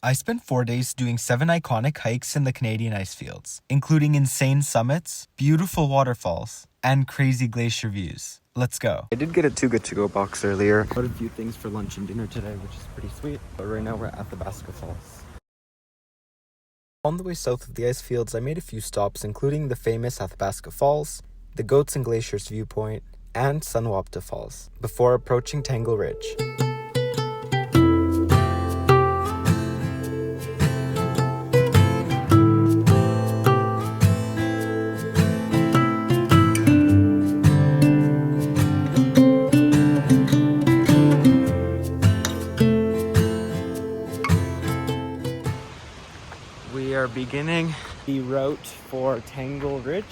I spent 4 days doing 7 iconic hikes in the Canadian Icefields, including insane summits, beautiful waterfalls, and crazy glacier views. Let's go. I did get a Too Good To Go box earlier. Got a few things for lunch and dinner today, which is pretty sweet. But right now we're at Athabasca Falls. On the way south of the Icefields, I made a few stops, including the famous Athabasca Falls, the Goats and Glaciers Viewpoint, and Sunwapta Falls, before approaching Tangle Ridge. We are beginning the route for Tangle Ridge,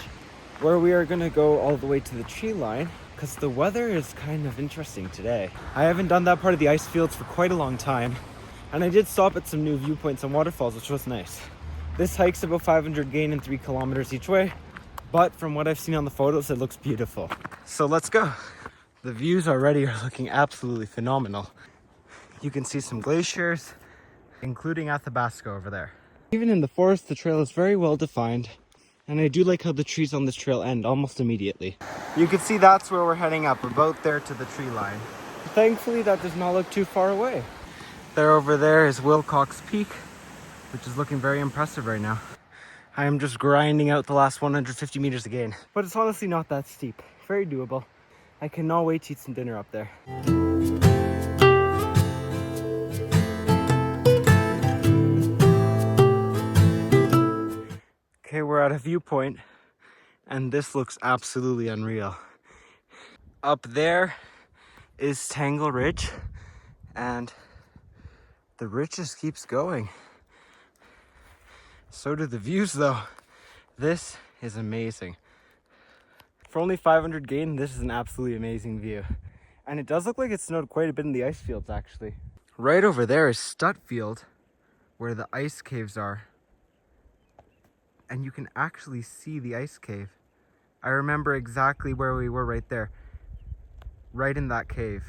where we are going to go all the way to the tree line because the weather is kind of interesting today. I haven't done that part of the ice fields for quite a long time, and I did stop at some new viewpoints and waterfalls, which was nice. This hike's about 500 gain and 3 kilometers each way, but from what I've seen on the photos, it looks beautiful. So let's go. The views already are looking absolutely phenomenal. You can see some glaciers, including Athabasca over there. Even in the forest, the trail is very well defined, and I do like how the trees on this trail end almost immediately. You can see that's where we're heading up, about there to the tree line. Thankfully, that does not look too far away. There over there is Wilcox Peak, which is looking very impressive right now. I am just grinding out the last 150 meters again, but it's honestly not that steep. Very doable. I cannot wait to eat some dinner up there. Okay, we're at a viewpoint, and this looks absolutely unreal. Up there is Tangle Ridge, and the ridge just keeps going. So do the views though. This is amazing. For only 500 gain, this is an absolutely amazing view. And it does look like it snowed quite a bit in the ice fields actually. Right over there is Stutfield, where the ice caves are. And you can actually see the ice cave. I remember exactly where we were right there. Right in that cave.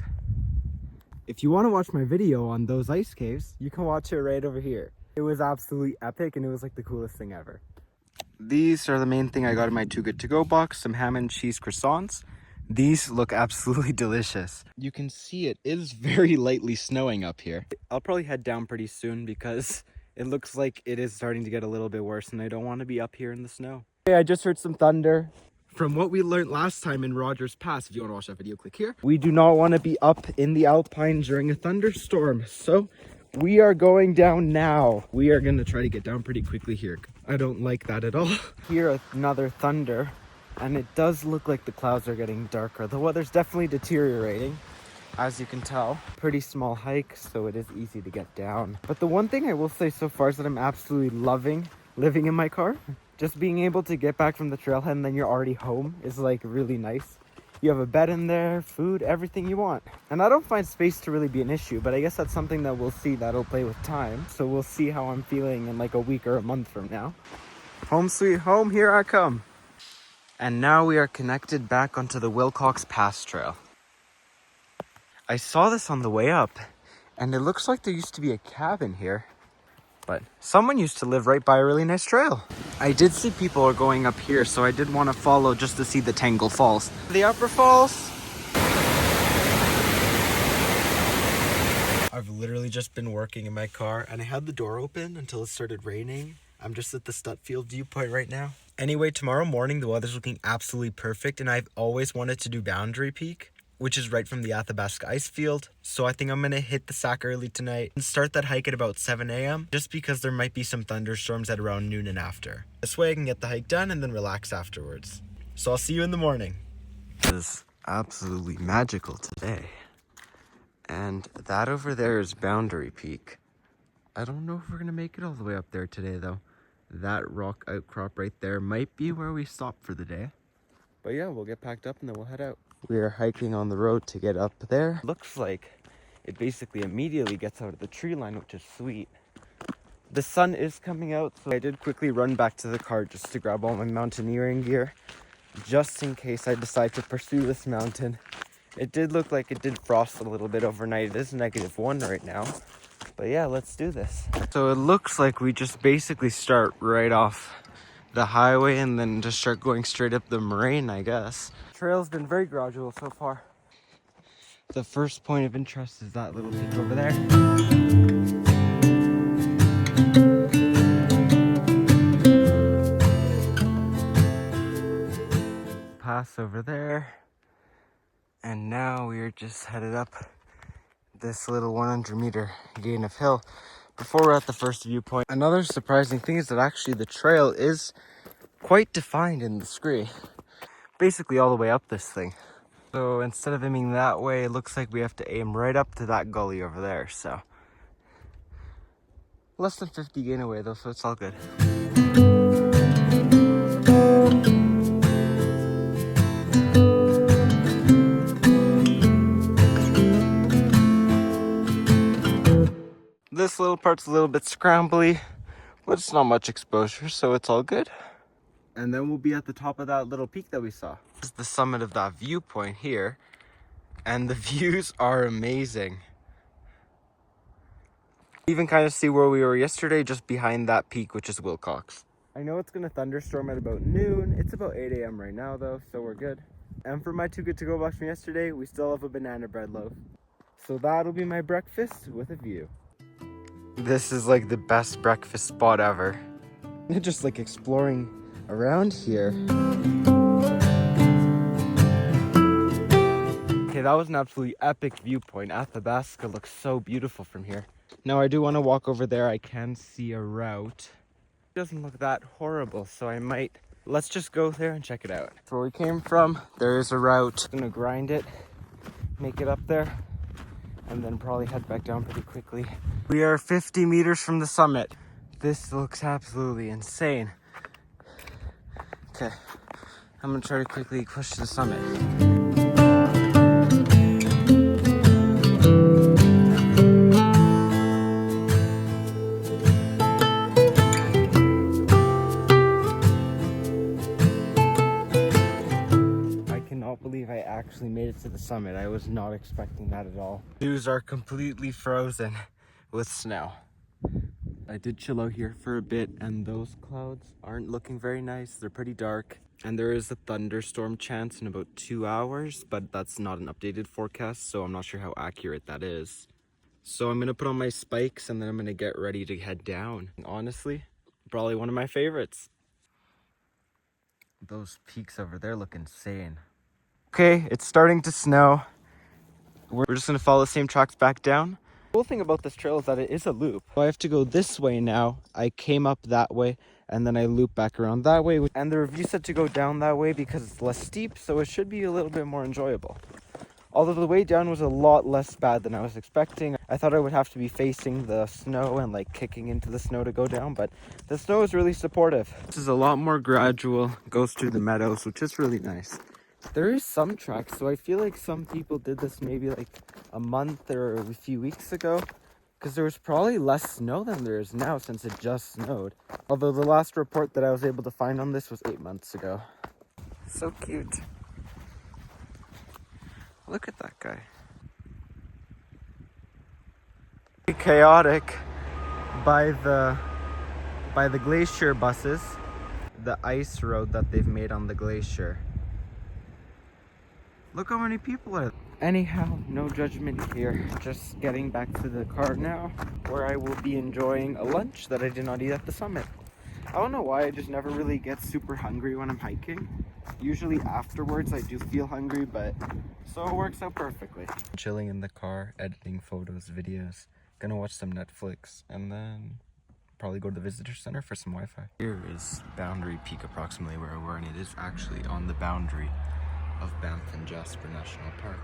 If you want to watch my video on those ice caves, you can watch it right over here. It was absolutely epic, and it was like the coolest thing ever. These are the main thing I got in my Too Good To Go box, some ham and cheese croissants. These look absolutely delicious. You can see it is very lightly snowing up here. I'll probably head down pretty soon because it looks like it is starting to get a little bit worse, and I don't want to be up here in the snow. Okay, I just heard some thunder. From what we learned last time in Rogers Pass, if you want to watch that video, click here. We do not want to be up in the Alpine during a thunderstorm, so we are going down now. We are going to try to get down pretty quickly here. I don't like that at all. Hear another thunder, and it does look like the clouds are getting darker. The weather's definitely deteriorating. As you can tell, pretty small hike, so it is easy to get down. But the one thing I will say so far is that I'm absolutely loving living in my car. Just being able to get back from the trailhead and then you're already home is like really nice. You have a bed in there, food, everything you want. And I don't find space to really be an issue, but I guess that's something that we'll see that'll play with time. So we'll see how I'm feeling in like a week or a month from now. Home sweet home, here I come. And now we are connected back onto the Wilcox Pass Trail. I saw this on the way up, and it looks like there used to be a cabin here, but someone used to live right by a really nice trail. I did see people are going up here, so I did want to follow just to see the Tangle Falls. The upper falls. I've literally just been working in my car, and I had the door open until it started raining. I'm just at the Stutfield Viewpoint right now. Anyway, tomorrow morning, the weather's looking absolutely perfect, and I've always wanted to do Boundary Peak, which is right from the Athabasca Icefield. So I think I'm going to hit the Sac early tonight and start that hike at about 7 a.m. just because there might be some thunderstorms at around noon and after. This way I can get the hike done and then relax afterwards. So I'll see you in the morning. It is absolutely magical today. And that over there is Boundary Peak. I don't know if we're going to make it all the way up there today though. That rock outcrop right there might be where we stop for the day. But yeah, we'll get packed up and then we'll head out. We are hiking on the road to get up there. Looks like it basically immediately gets out of the tree line, which is sweet. The sun is coming out, so I did quickly run back to the car just to grab all my mountaineering gear, just in case I decide to pursue this mountain. It did look like it did frost a little bit overnight. It is -1 right now, But yeah, let's do this. So it looks like we just basically start right off the highway and then just start going straight up the moraine, I guess. Trail's been very gradual so far. The first point of interest is that little peak over there. Pass over there. And now we're just headed up this little 100-meter gain of hill before we're at the first viewpoint. Another surprising thing is that actually the trail is quite defined in the scree. Basically all the way up this thing. So instead of aiming that way, it looks like we have to aim right up to that gully over there. So less than 50 gain away though, so it's all good. This little part's a little bit scrambly, but it's not much exposure, so it's all good. And then we'll be at the top of that little peak that we saw. This is the summit of that viewpoint here, and the views are amazing. You even kind of see where we were yesterday, just behind that peak, which is Wilcox. I know it's gonna thunderstorm at about noon. It's about 8 a.m. right now though, so we're good. And for my 2 good to go box from yesterday, we still have a banana bread loaf. So that'll be my breakfast with a view. This is like the best breakfast spot ever. Just like exploring around here. Okay, that was an absolutely epic viewpoint. Athabasca looks so beautiful from here. Now I do want to walk over there. I can see a route. It doesn't look that horrible, so I might... Let's just go there and check it out. Where we came from, there is a route. I'm gonna grind it, make it up there, and then probably head back down pretty quickly. We are 50 meters from the summit. This looks absolutely insane. Okay, I'm gonna try to quickly push to the summit. I cannot believe I actually made it to the summit. I was not expecting that at all. Shoes are completely frozen with snow. I did chill out here for a bit, and those clouds aren't looking very nice. They're pretty dark, and there is a thunderstorm chance in about 2 hours, but that's not an updated forecast, so I'm not sure how accurate that is. So I'm gonna put on my spikes and then I'm gonna get ready to head down. Honestly, probably one of my favorites. Those peaks over there look insane. Okay, it's starting to snow. We're just gonna follow the same tracks back down. The cool thing about this trail is that it is a loop. So I have to go this way now. I came up that way and then I loop back around that way. And the review said to go down that way because it's less steep, so it should be a little bit more enjoyable. Although the way down was a lot less bad than I was expecting. I thought I would have to be facing the snow and like kicking into the snow to go down, but the snow is really supportive. This is a lot more gradual, goes through the meadows, which is really nice. There is some tracks, so I feel like some people did this maybe like a month or a few weeks ago, because there was probably less snow than there is now since it just snowed. Although the last report that I was able to find on this was 8 months ago. So cute. Look at that guy. Chaotic by the glacier buses, the ice road that they've made on the glacier. Look how many people are. Anyhow, no judgment here. Just getting back to the car now, where I will be enjoying a lunch that I did not eat at the summit. I don't know why, I just never really get super hungry when I'm hiking. Usually afterwards I do feel hungry, but so it works out perfectly. Chilling in the car, editing photos, videos. Gonna watch some Netflix, and then probably go to the visitor center for some Wi-Fi. Here is Boundary Peak, approximately where we're, and it is actually on the boundary of Banff and Jasper National Park.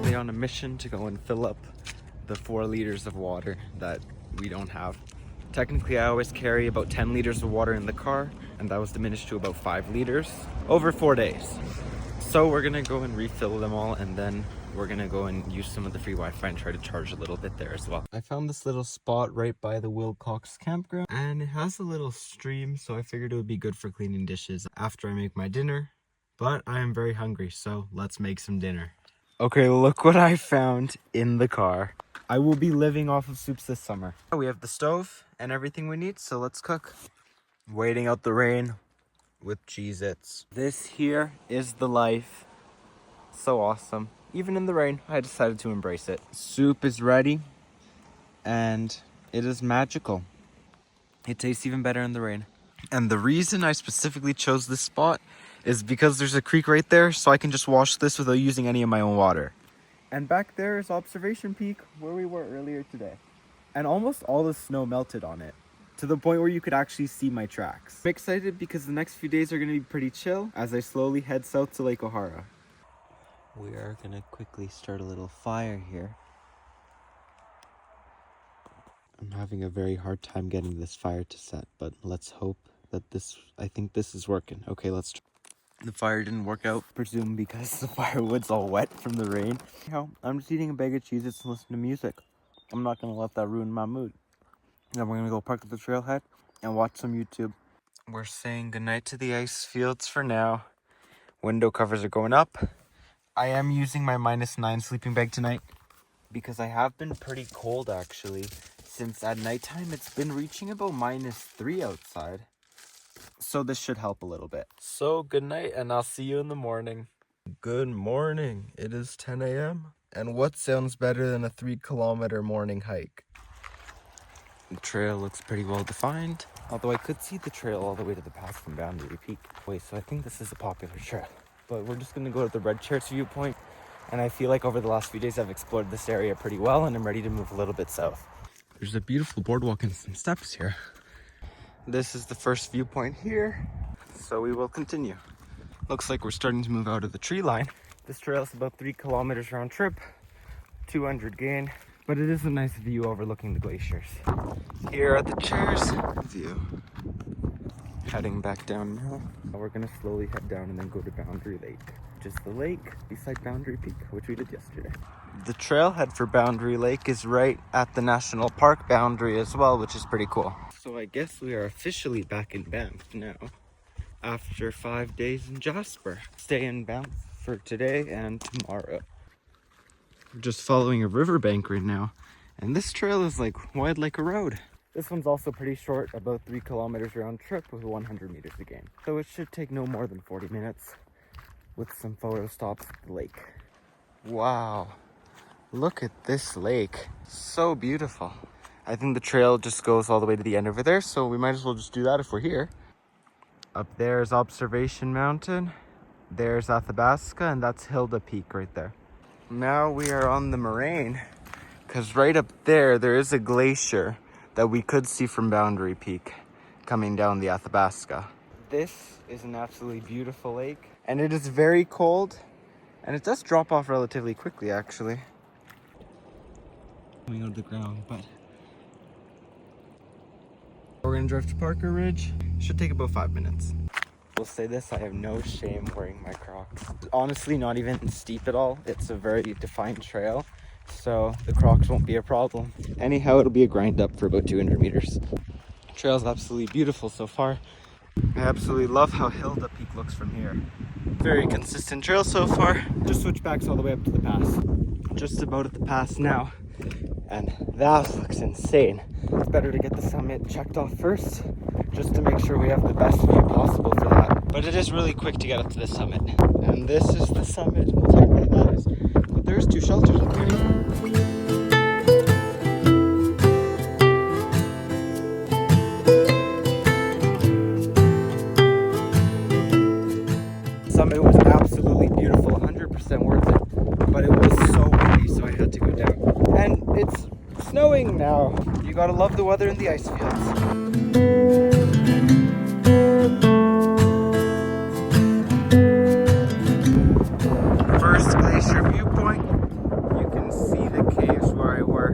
We're on a mission to go and fill up the 4 liters of water that we don't have. Technically, I always carry about 10 liters of water in the car, and that was diminished to about 5 liters over 4 days. So we're gonna go and refill them all, and then we're gonna go and use some of the free Wi-Fi and try to charge a little bit there as well. I found this little spot right by the Wilcox campground, and it has a little stream, so I figured it would be good for cleaning dishes after I make my dinner. But I am very hungry, so let's make some dinner. Okay, look what I found in the car. I will be living off of soups this summer. We have the stove and everything we need, so let's cook. Waiting out the rain with Cheez-Its. This here is the life. So awesome. Even in the rain, I decided to embrace it. Soup is ready, and it is magical. It tastes even better in the rain. And the reason I specifically chose this spot is because there's a creek right there, so I can just wash this without using any of my own water. And back there is Observation Peak, where we were earlier today. And almost all the snow melted on it, to the point where you could actually see my tracks. I'm excited because the next few days are going to be pretty chill as I slowly head south to Lake O'Hara. We are going to quickly start a little fire here. I'm having a very hard time getting this fire to set, but let's hope that I think this is working. Okay, let's try. The fire didn't work out, presume because the firewood's all wet from the rain. I'm just eating a bag of Cheez-Its and listening to music. I'm not going to let that ruin my mood. Then we're going to go park at the trailhead and watch some YouTube. We're saying goodnight to the ice fields for now. Window covers are going up. I am using my -9 sleeping bag tonight because I have been pretty cold actually. Since at nighttime it's been reaching about -3 outside. So this should help a little bit. So good night, and I'll see you in the morning. Good morning. It is 10 a.m. And what sounds better than a 3-kilometer morning hike? The trail looks pretty well defined, although I could see the trail all the way to the pass from Boundary Peak. Wait, so I think this is a popular trail. But we're just going to go to the Red Viewpoint, and I feel like over the last few days I've explored this area pretty well, and I'm ready to move a little bit south. There's a beautiful boardwalk and some steps here. This is the first viewpoint here, so we will continue. Looks like we're starting to move out of the tree line. This trail is about 3 kilometers round trip, 200 gain, but it is a nice view overlooking the glaciers. Here are the chairs. View. Heading back down now. We're gonna slowly head down and then go to Boundary Lake, which is the lake beside Boundary Peak, which we did yesterday. The trailhead for Boundary Lake is right at the national park boundary as well, which is pretty cool. So I guess we are officially back in Banff now, after 5 days in Jasper. Stay in Banff for today and tomorrow. We're just following a riverbank right now, and this trail is like wide like a road. This one's also pretty short, about 3 kilometers round trip with 100 meters a gain. So it should take no more than 40 minutes with some photo stops at the lake. Wow, look at this lake. So beautiful. I think the trail just goes all the way to the end over there, so we might as well just do that if we're here. Up there is Observation Mountain. There's Athabasca, and that's Hilda Peak right there. Now we are on the moraine, because right up there is a glacier that we could see from Boundary Peak coming down the Athabasca. This is an absolutely beautiful lake, and it is very cold, and it does drop off relatively quickly actually. Coming out of the ground, but we're gonna drive to Parker Ridge. Should take about 5 minutes. We'll say this, I have no shame wearing my Crocs. Honestly, not even steep at all. It's a very defined trail, so the Crocs won't be a problem. Anyhow, it'll be a grind up for about 200 meters. The trail's absolutely beautiful so far. I absolutely love how Hilda Peak looks from here. Very consistent trail so far. Just switchbacks all the way up to the pass. Just about at the pass now, and that looks insane. It's better to get the summit checked off first, just to make sure we have the best view possible for that. But it is really quick to get up to the summit. And this is the summit. We'll talk about that is. But there's 2 shelters up there. Summit was absolutely beautiful, 100% worth it, but it was so windy, so I had to go down. And it's snowing now. You gotta love the weather in the ice fields. First glacier viewpoint. You can see the caves where I were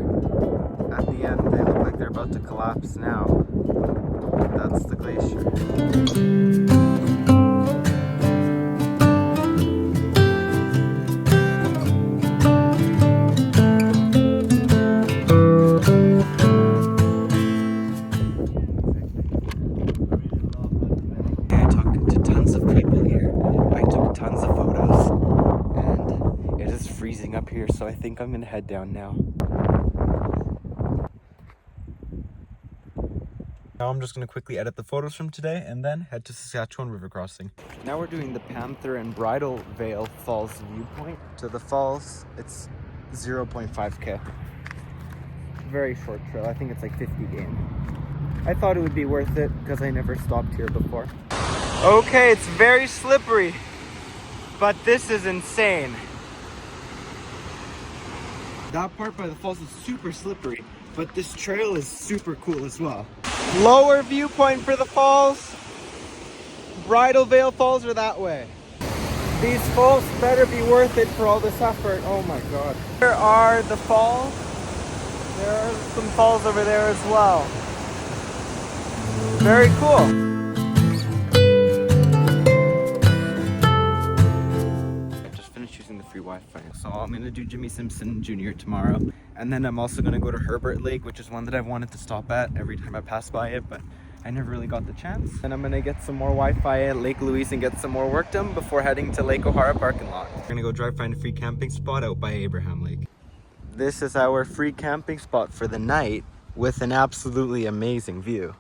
at the end. They look like they're about to collapse now. That's the glacier. up here, so I think I'm gonna head down now. Now I'm just gonna quickly edit the photos from today and then head to Saskatchewan River Crossing. Now we're doing the Panther and Bridal Veil Falls viewpoint. To the falls, it's 0.5k. Very short trail, I think it's like 50 gain. I thought it would be worth it because I never stopped here before. Okay, it's very slippery, but this is insane. That part by the falls is super slippery, but this trail is super cool as well. Lower viewpoint for the falls. Bridal Veil Falls are that way. These falls better be worth it for all this effort. Oh my god. Here are the falls. There are some falls over there as well. Very cool. Using the free Wi-Fi, so I'm gonna do Jimmy Simpson Jr. tomorrow, and then I'm also gonna go to Herbert Lake, which is one that I've wanted to stop at every time I pass by it, but I never really got the chance. And I'm gonna get some more Wi-Fi at Lake Louise and get some more work done before heading to Lake O'Hara parking lot. We're gonna go find a free camping spot out by Abraham Lake. This is our free camping spot for the night with an absolutely amazing view.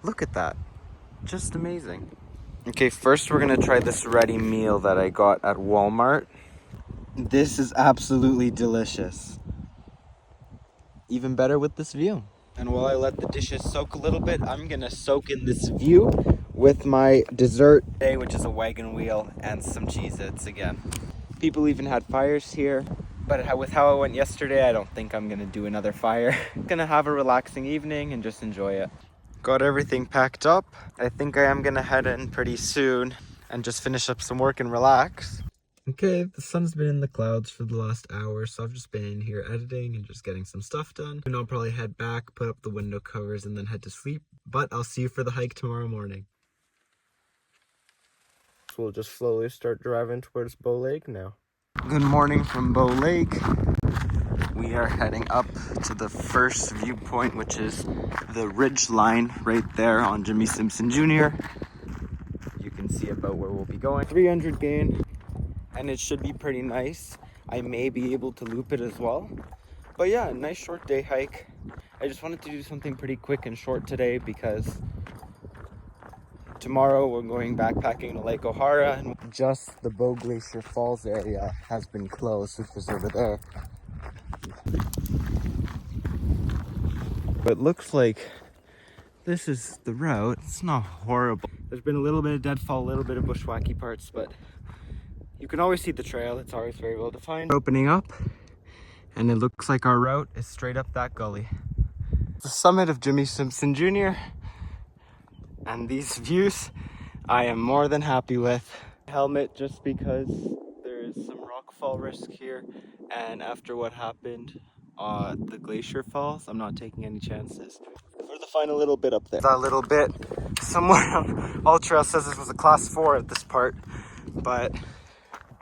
Look at that, just amazing. Okay, first we're gonna try this ready meal that I got at Walmart. This is absolutely delicious. Even better with this view. And while I let the dishes soak a little bit, I'm gonna soak in this view with my dessert today, which is a wagon wheel and some Cheez-Its again. People even had fires here, but with how I went yesterday, I don't think I'm gonna do another fire. I'm gonna have a relaxing evening and just enjoy it. Got everything packed up. I think I am gonna head in pretty soon and just finish up some work and relax. Okay, the sun's been in the clouds for the last hour, so I've just been in here editing and just getting some stuff done. And I'll probably head back, put up the window covers, and then head to sleep. But I'll see you for the hike tomorrow morning. So we'll just slowly start driving towards Bow Lake now. Good morning from Bow Lake. We are heading up to the first viewpoint, which is the ridge line right there on Jimmy Simpson Jr. You can see about where we'll be going. 300 gain, and it should be pretty nice. I may be able to loop it as well. But yeah, nice short day hike. I just wanted to do something pretty quick and short today because tomorrow we're going backpacking to Lake O'Hara, and just the Bow Glacier Falls area has been closed, which is over there. But it looks like this is the route. It's not horrible. There's been a little bit of deadfall, a little bit of bushwhacky parts, but you can always see the trail. It's always very well defined. We're opening up, and it looks like our route is straight up that gully. The summit of Jimmy Simpson Jr. And these views I am more than happy with. Helmet just because there is some rockfall risk here, and after what happened the glacier falls, I'm not taking any chances. For the final little bit up there. That little bit, somewhere on Ultra says this was a class 4 at this part, but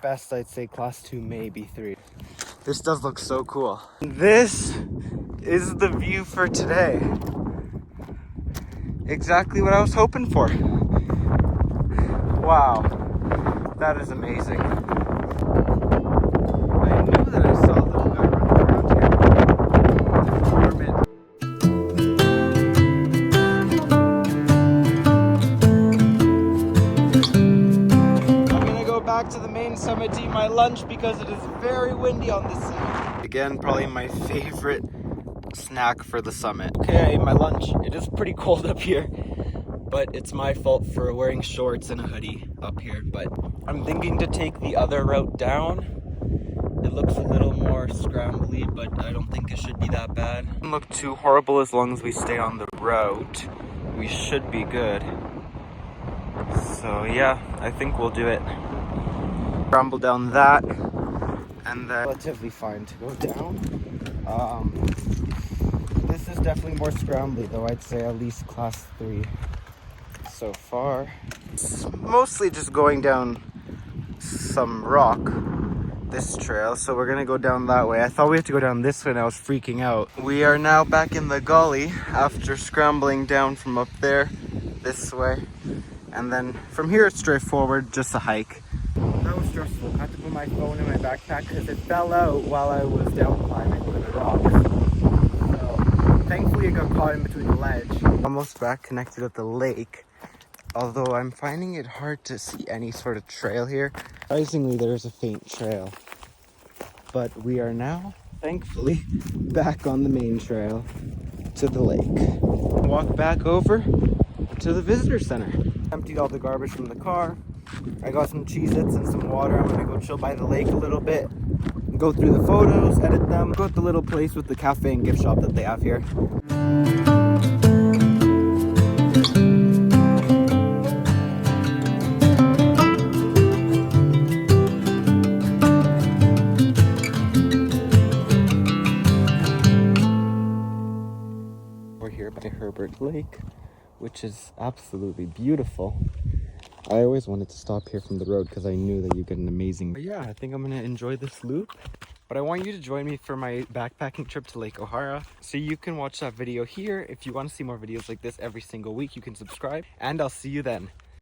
best I'd say class 2, maybe 3. This does look so cool. This is the view for today. Exactly what I was hoping for. Wow, that is amazing. I knew that I saw a little guy running around here. Herbert. I'm gonna go back to the main summit to eat my lunch because it is very windy on this side. Again, probably my favorite snack for the summit. Okay, I ate my lunch. It is pretty cold up here, but it's my fault for wearing shorts and a hoodie up here. But I'm thinking to take the other route down. It looks a little more scrambly, but I don't think it should be that bad. It doesn't look too horrible as long as we stay on the route. We should be good. So yeah, I think we'll do it. Scramble down that, and then relatively fine to go down. This is definitely more scrambly though. I'd say at least class 3 so far. It's mostly just going down some rock, this trail, so we're gonna go down that way. I thought we had to go down this way and I was freaking out. We are now back in the gully after scrambling down from up there this way, and then from here it's straightforward, just a hike. so stressful. I had to put my phone in my backpack because it fell out while I was down climbing with the rocks. So thankfully it got caught in between the ledge. Almost back connected at the lake. Although I'm finding it hard to see any sort of trail here. Surprisingly, there's a faint trail. But we are now, thankfully, back on the main trail to the lake. Walk back over to the visitor center. Emptied all the garbage from the car. I got some Cheez-Its and some water. I'm gonna go chill by the lake a little bit. Go through the photos, edit them. Go to the little place with the cafe and gift shop that they have here. We're here by Herbert Lake, which is absolutely beautiful. I always wanted to stop here from the road because I knew that you get an amazing... But yeah, I think I'm going to enjoy this loop. But I want you to join me for my backpacking trip to Lake O'Hara. So you can watch that video here. If you want to see more videos like this every single week, you can subscribe. And I'll see you then.